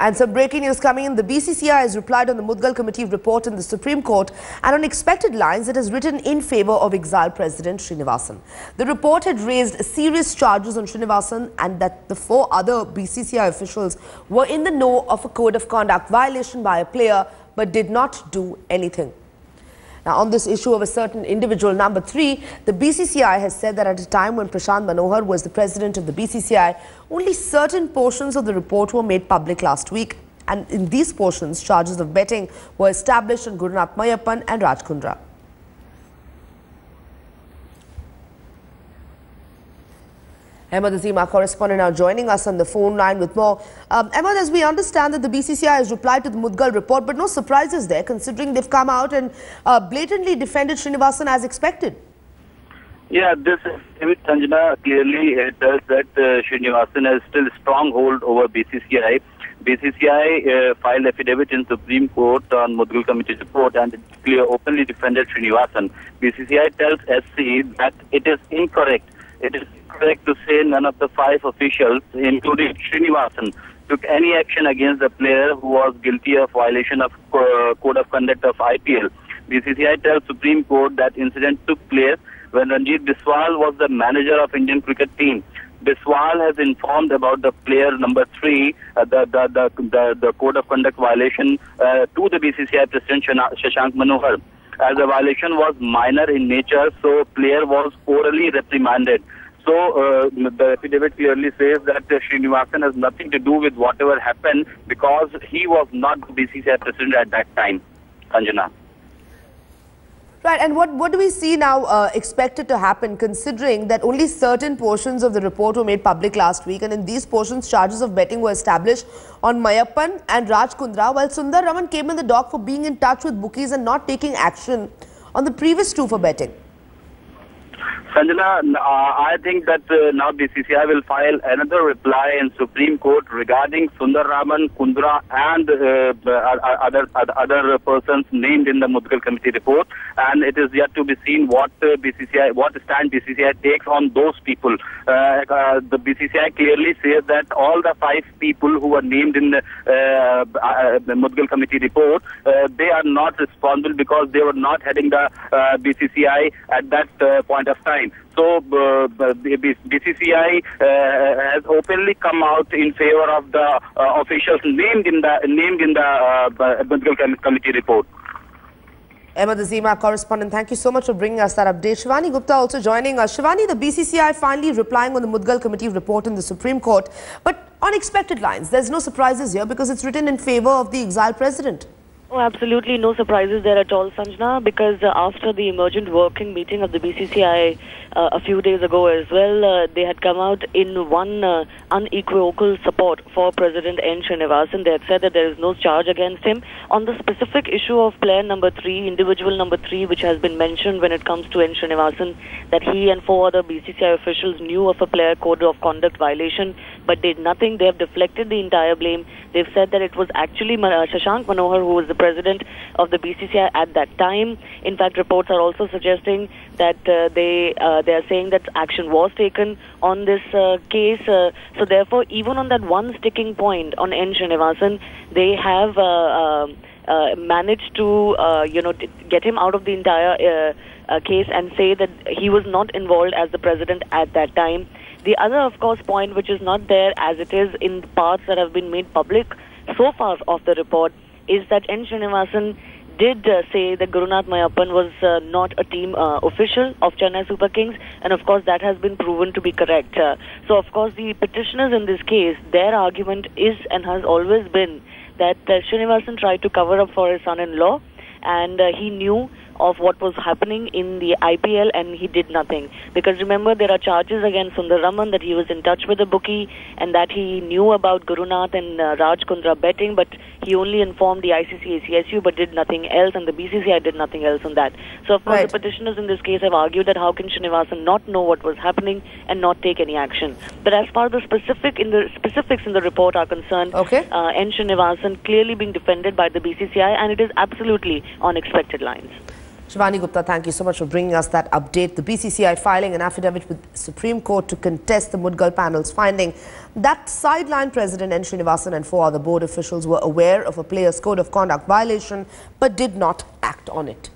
And some breaking news coming in. The BCCI has replied on the Mudgal committee report in the Supreme Court, and on expected lines it has written in favour of exiled President Srinivasan. The report had raised serious charges on Srinivasan and that the 4 other BCCI officials were in the know of a code of conduct violation by a player but did not do anything. Now, on this issue of a certain individual, number 3, the BCCI has said that at a time when Prashant Manohar was the president of the BCCI, only certain portions of the report were made public last week. And in these portions, charges of betting were established on Gurunath Mayappan and Raj Kundra. Ahmed Azim, our correspondent, now joining us on the phone line with more. Ahmed, as we understand that the BCCI has replied to the Mudgal report, but no surprises there, considering they've come out and blatantly defended Srinivasan as expected. Yeah, this Sanjana clearly tells that Srinivasan has still a strong hold over BCCI. BCCI filed affidavit in Supreme Court on Mudgal committee report and openly defended Srinivasan. BCCI tells SC that it is incorrect. It is correct to say none of the 5 officials, including Srinivasan, took any action against the player who was guilty of violation of code of conduct of IPL. BCCI tells Supreme Court that incident took place when Ranjit Biswal was the manager of Indian cricket team. Biswal has informed about the player number 3, the code of conduct violation to the BCCI president Shashank Manohar. As the violation was minor in nature, so player was orally reprimanded. So the affidavit clearly says that Srinivasan has nothing to do with whatever happened because he was not the BCCI president at that time. Sanjana. Right, and what do we see now expected to happen, considering that only certain portions of the report were made public last week, and in these portions charges of betting were established on Mayappan and Raj Kundra, while Sundar Raman came in the dock for being in touch with bookies and not taking action on the previous 2 for betting? Sanjana, I think that now BCCI will file another reply in Supreme Court regarding Sundar Raman, Kundra and other persons named in the Mudgal committee report, and it is yet to be seen what stand BCCI takes on those people. The BCCI clearly says that all the 5 people who were named in the Mudgal committee report, they are not responsible because they were not heading the BCCI at that point of time. So BCCI has openly come out in favor of the officials named in the Mudgal committee report. Ahmed Azim, our correspondent, thank you so much for bringing us that update. Shivani Gupta also joining us. Shivani, the BCCI finally replying on the Mudgal committee report in the Supreme Court, but on expected lines. There's no surprises here because it's written in favor of the exiled president. Oh, absolutely no surprises there at all, Sanjana, because after the emergent working meeting of the BCCI a few days ago as well, they had come out in one unequivocal support for President N. Srinivasan. They had said that there is no charge against him. On the specific issue of player number 3, individual number 3, which has been mentioned when it comes to N. Srinivasan, that he and 4 other BCCI officials knew of a player code of conduct violation but did nothing. They have deflected the entire blame. They've said that it was actually Shashank Manohar who was the president of the BCCI at that time. In fact, reports are also suggesting that they are saying that action was taken on this case. So therefore, even on that one sticking point on N. Srinivasan, they have managed to get him out of the entire case and say that he was not involved as the president at that time. The other, of course, point which is not there as it is in the parts that have been made public so far of the report is that N. Srinivasan did say that Gurunath Mayappan was not a team official of Chennai Super Kings, and of course that has been proven to be correct. So of course the petitioners in this case, their argument is and has always been that Srinivasan tried to cover up for his son-in-law, and he knew of what was happening in the IPL and he did nothing. Because remember, there are charges against Sundar Raman that he was in touch with the bookie and that he knew about Gurunath and Raj Kundra betting, but he only informed the ICC ACSU but did nothing else, and the BCCI did nothing else on that. So of course the petitioners in this case have argued that how can Srinivasan not know what was happening and not take any action. But as far as the specifics in the report are concerned, N. Srinivasan clearly being defended by the BCCI, and it is absolutely on expected lines. Shivani Gupta, thank you so much for bringing us that update. The BCCI filing an affidavit with Supreme Court to contest the Mudgal panel's finding that sideline President N. Srinivasan and 4 other board officials were aware of a player's code of conduct violation but did not act on it.